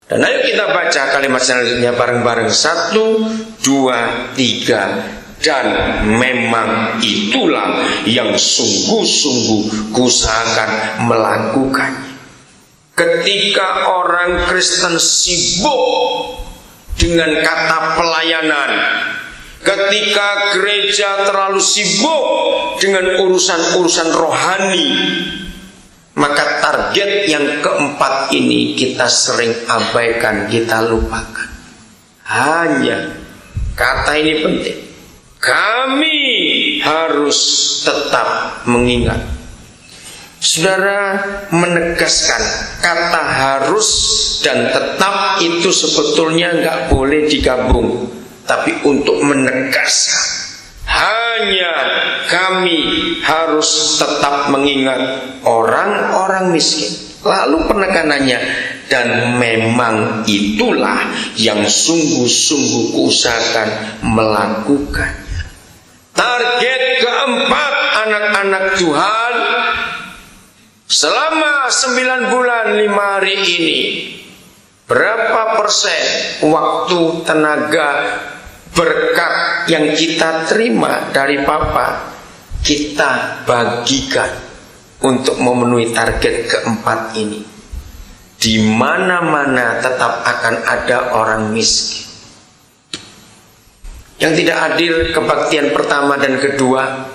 Dan ayo kita baca kalimat selanjutnya bareng-bareng. 1, 2, 3. Dan memang itulah yang sungguh-sungguh kuusahakan melakukannya. Ketika orang Kristen sibuk dengan kata pelayanan, ketika gereja terlalu sibuk dengan urusan-urusan rohani, maka target yang keempat ini kita sering abaikan, kita lupakan. Hanya kata ini penting, kami harus tetap mengingat. Saudara, menegaskan kata harus dan tetap itu sebetulnya nggak boleh digabung, tapi untuk menegaskan hanya kami harus tetap mengingat orang-orang miskin. Lalu penekanannya, dan memang itulah yang sungguh-sungguh kuusahakan melakukannya. Target keempat anak-anak Tuhan selama 9 bulan 5 hari ini, berapa persen waktu, tenaga, berkat yang kita terima dari Bapa kita bagikan untuk memenuhi target keempat ini. Di mana-mana tetap akan ada orang miskin yang tidak hadir kebaktian pertama dan kedua.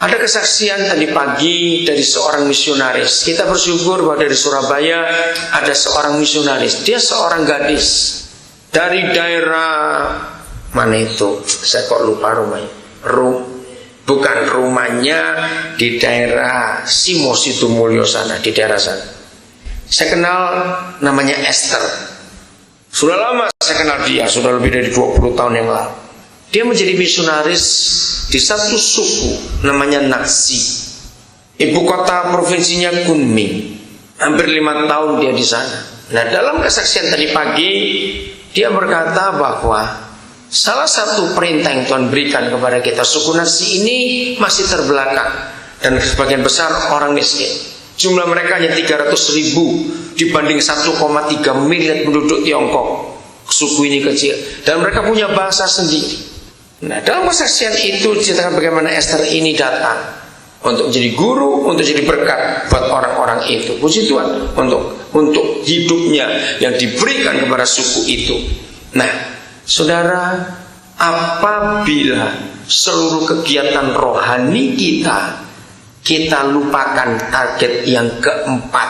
Ada kesaksian tadi pagi dari seorang misionaris. Kita bersyukur bahwa dari Surabaya ada seorang misionaris. Dia seorang gadis dari daerah mana itu? Saya kok lupa rumahnya. Bukan, rumahnya di daerah Simo Situmulyo sana, di daerah sana. Saya kenal, namanya Esther. Sudah lama saya kenal dia, sudah lebih dari 20 tahun yang lalu. Dia menjadi misionaris di satu suku namanya Naksi. Ibu kota provinsinya Kunming. Hampir 5 tahun dia di sana. Nah, dalam kesaksian tadi pagi dia berkata bahwa salah satu perintah yang Tuhan berikan kepada kita, suku Naksi ini masih terbelakang dan sebagian besar orang miskin. Jumlah mereka hanya 300.000 dibanding 1,3 miliar penduduk Tiongkok. Suku ini kecil dan mereka punya bahasa sendiri. Nah, dalam kesaksian itu ceritakan bagaimana Esther ini datang untuk menjadi guru, untuk jadi berkat buat orang-orang itu. Puji Tuhan untuk hidupnya yang diberikan kepada suku itu. Nah, saudara, apabila seluruh kegiatan rohani kita lupakan target yang keempat,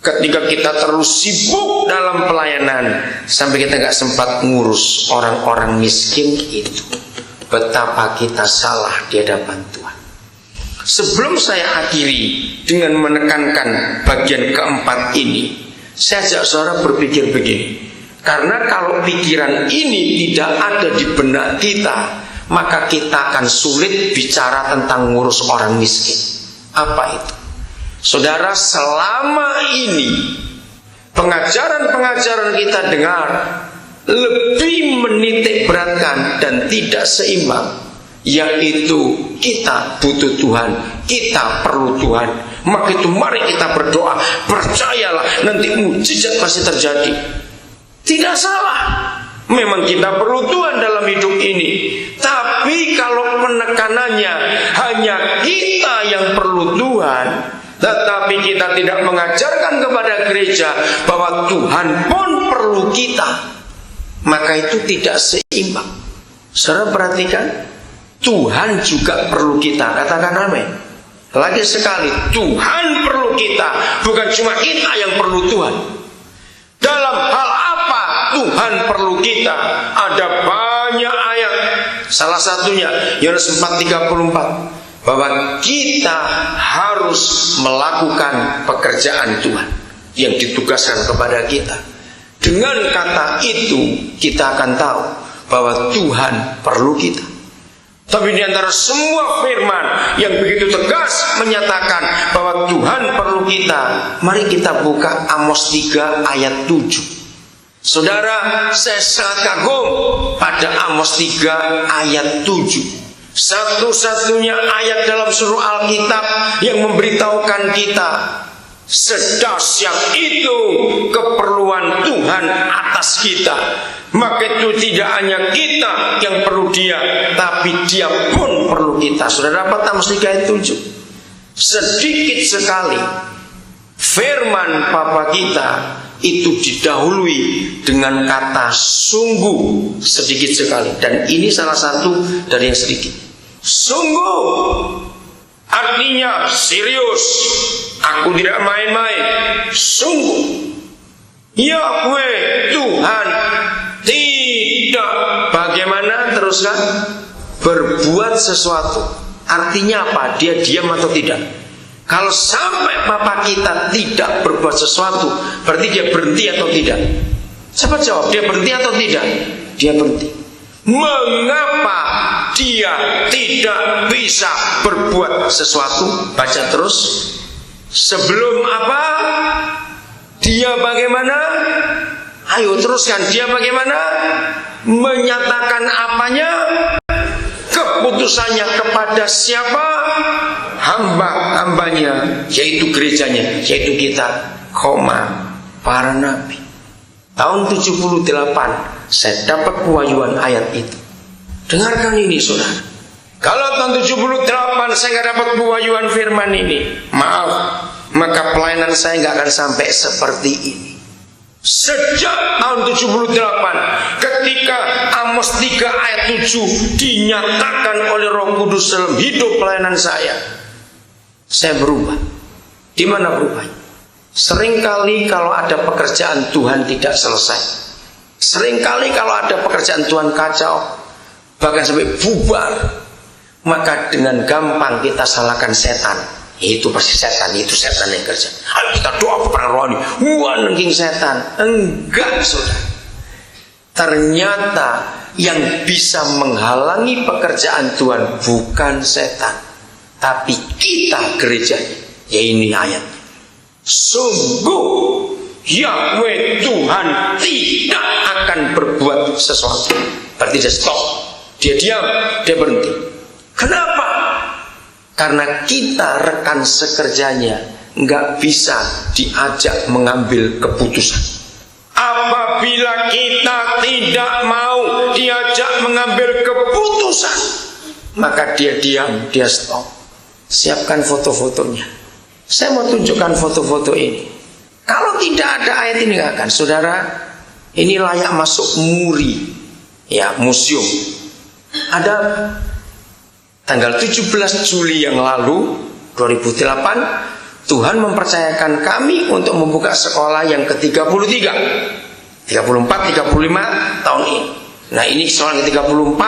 ketika kita terus sibuk dalam pelayanan sampai kita gak sempat ngurus orang-orang miskin itu, betapa kita salah di hadapan Tuhan. Sebelum saya akhiri dengan menekankan bagian keempat ini, saya ajak saudara berpikir begini. Karena kalau pikiran ini tidak ada di benak kita, maka kita akan sulit bicara tentang ngurus orang miskin. Apa itu? Saudara, selama ini pengajaran-pengajaran kita dengar lebih menitik beratkan dan tidak seimbang, yaitu kita butuh Tuhan, kita perlu Tuhan. Maka itu mari kita berdoa, percayalah nanti mujizat pasti terjadi. Tidak salah, memang kita perlu Tuhan dalam hidup ini. Tapi kalau penekanannya hanya kita yang perlu Tuhan, tetapi kita tidak mengajarkan kepada gereja bahwa Tuhan pun perlu kita, maka itu tidak seimbang. Saudara perhatikan, Tuhan juga perlu kita. Katakan amin. Lagi sekali, Tuhan perlu kita, bukan cuma kita yang perlu Tuhan. Dalam hal apa Tuhan perlu kita? Ada banyak ayat. Salah satunya Yohanes 4:34, bahwa kita harus melakukan pekerjaan Tuhan yang ditugaskan kepada kita. Dengan kata itu kita akan tahu bahwa Tuhan perlu kita. Tapi di antara semua firman yang begitu tegas menyatakan bahwa Tuhan perlu kita, mari kita buka Amos 3 ayat 7. Saudara, saya sangat kagum pada Amos 3 ayat 7. Satu-satunya ayat dalam seluruh Alkitab yang memberitahukan kita Sedahsyat itu keperluan Tuhan atas kita. Maka itu tidak hanya kita yang perlu Dia, tapi Dia pun perlu kita. Sudah dapat Amos 3 ayat 7. Sedikit sekali firman Bapa kita itu didahului dengan kata sungguh, sedikit sekali. Dan ini salah satu dari yang sedikit. Sungguh artinya serius. Aku tidak main-main. Sungguh Yahweh Tuhan tidak bagaimana teruskan berbuat sesuatu. Artinya apa? Dia diam atau tidak? Kalau sampai Bapa kita tidak berbuat sesuatu, berarti dia berhenti atau tidak? Siapa jawab? Dia berhenti atau tidak? Dia berhenti. Mengapa dia tidak bisa berbuat sesuatu? Baca terus. Sebelum apa? Dia bagaimana? Ayo teruskan. Dia bagaimana? Menyatakan apanya? Keputusannya kepada siapa? Hamba-hambanya, yaitu gerejanya, yaitu kita, para nabi. Tahun 78 saya dapat pewahyuan ayat itu. Dengarkan ini saudara. Kalau tahun 78 saya nggak dapat pewahyuan firman ini, maaf, maka pelayanan saya nggak akan sampai seperti ini. Sejak tahun 78 ketika Amos 3 ayat 7 dinyatakan oleh Roh Kudus dalam hidup pelayanan saya berubah. Di mana berubahnya? Seringkali kalau ada pekerjaan Tuhan tidak selesai, seringkali kalau ada pekerjaan Tuhan kacau, bahkan sampai bubar, maka dengan gampang kita salahkan setan. Itu pasti setan, itu setan yang kerja. Ayo kita doa peperangan rohani. Wah, nengking setan. Enggak, saudara. Ternyata yang bisa menghalangi pekerjaan Tuhan bukan setan, tapi kita gerejanya. Ya ini ayat. Sungguh Yahweh Tuhan tidak akan berbuat sesuatu. Berarti dia stop. Dia diam, dia berhenti. Kenapa? Karena kita rekan sekerjanya nggak bisa diajak mengambil keputusan. Apabila kita tidak mau diajak mengambil keputusan, maka dia diam, dia stop. Siapkan foto-fotonya. Saya mau tunjukkan foto-foto ini. Kalau tidak ada ayat ini nggak akan, saudara. Ini layak masuk muri, ya, museum. Ada tanggal 17 Juli yang lalu 2008 Tuhan mempercayakan kami untuk membuka sekolah yang ke-33, 34, 35 tahun ini. Nah ini sekolah ke-34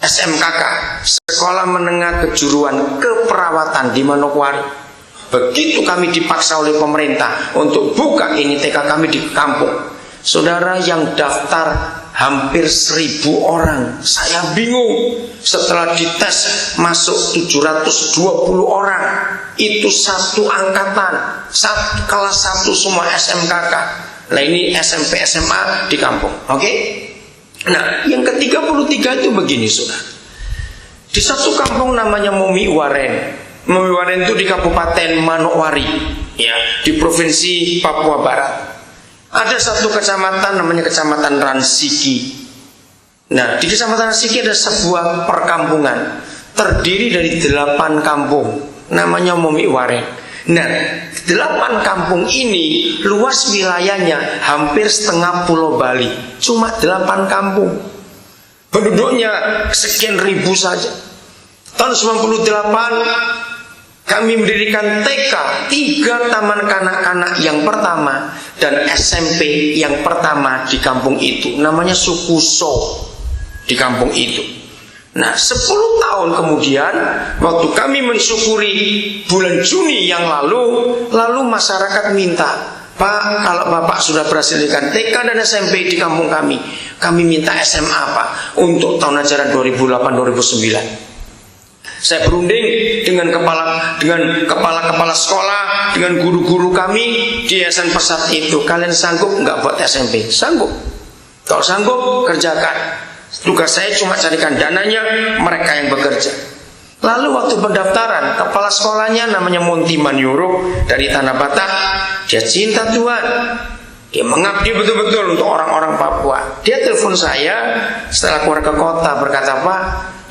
SMKK, Sekolah Menengah Kejuruan Keperawatan di Manokwari. Begitu kami dipaksa oleh pemerintah untuk buka ini TK kami di kampung, saudara, yang daftar hampir 1.000 orang. Saya bingung. Setelah dites masuk 720 orang. Itu satu angkatan, kelas 1 semua SMKK. Nah ini SMP SMA di kampung. Oke? Nah yang ke-33 itu begini saudara. Di satu kampung namanya Momi Waren. Momi Waren itu di Kabupaten Manokwari, ya, di Provinsi Papua Barat. Ada satu kecamatan namanya Kecamatan Ransiki. Nah, di Kecamatan Ransiki ada sebuah perkampungan terdiri dari 8 kampung, namanya Momi Waren. Nah, 8 kampung ini luas wilayahnya hampir setengah Pulau Bali. Cuma 8 kampung. Penduduknya sekian ribu saja. Tahun 98 kami mendirikan TK, 3 taman kanak-kanak yang pertama dan SMP yang pertama di kampung itu. Namanya Sukuso di kampung itu. Nah 10 tahun kemudian, waktu kami mensyukuri bulan Juni yang lalu masyarakat minta, Pak, kalau Bapak sudah berhasil mendirikan TK dan SMP di kampung kami minta SMA Pak untuk tahun ajaran 2008-2009. Saya berunding dengan kepala sekolah, dengan guru-guru kami di Yayasan Persat itu. Kalian sanggup nggak buat SMP? Sanggup. Kalau sanggup, kerjakan. Tugas saya cuma carikan dananya, mereka yang bekerja. Lalu waktu pendaftaran, kepala sekolahnya namanya Monty Manuruk dari Tanah Batak. Dia cinta Tuhan, dia mengabdi betul-betul untuk orang-orang Papua. Dia telepon saya setelah keluar ke kota, berkata, Pak,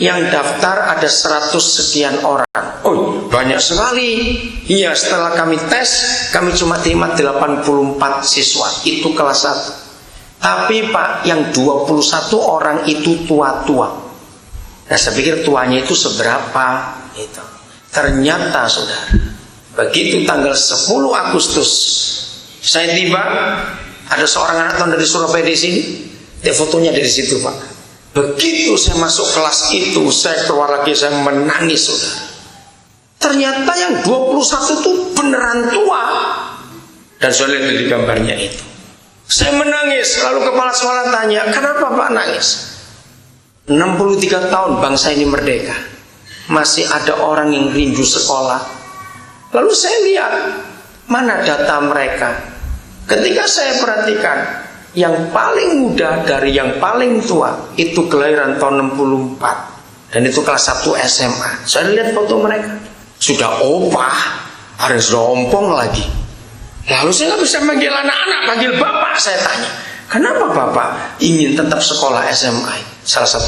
yang daftar ada 100 sekian orang. Oh, banyak sekali. Iya, setelah kami tes, kami cuma terima 84 siswa. Itu kelas 1. Tapi Pak, yang 21 orang itu tua-tua. Nah, saya pikir tuanya itu seberapa itu. Ternyata saudara, begitu tanggal 10 Agustus saya tiba, ada seorang anak tahun dari Surabaya di sini. Dia fotonya dari situ, Pak. Begitu saya masuk kelas itu, saya keluar lagi, saya menangis, saudara. Ternyata yang 21 itu beneran tua. Dan saya lihat di gambarnya itu. Saya menangis, lalu kepala sekolah tanya, kenapa Pak nangis? 63 tahun bangsa ini merdeka, masih ada orang yang rindu sekolah. Lalu saya lihat, mana data mereka? Ketika saya perhatikan, yang paling muda dari yang paling tua itu kelahiran tahun 64, dan itu kelas 1 SMA. Saya lihat foto mereka, sudah opah, ada yang sudah ompong lagi. Lalu saya nggak bisa manggil anak-anak, panggil bapak. Saya tanya, kenapa bapak ingin tetap sekolah SMA? Salah satu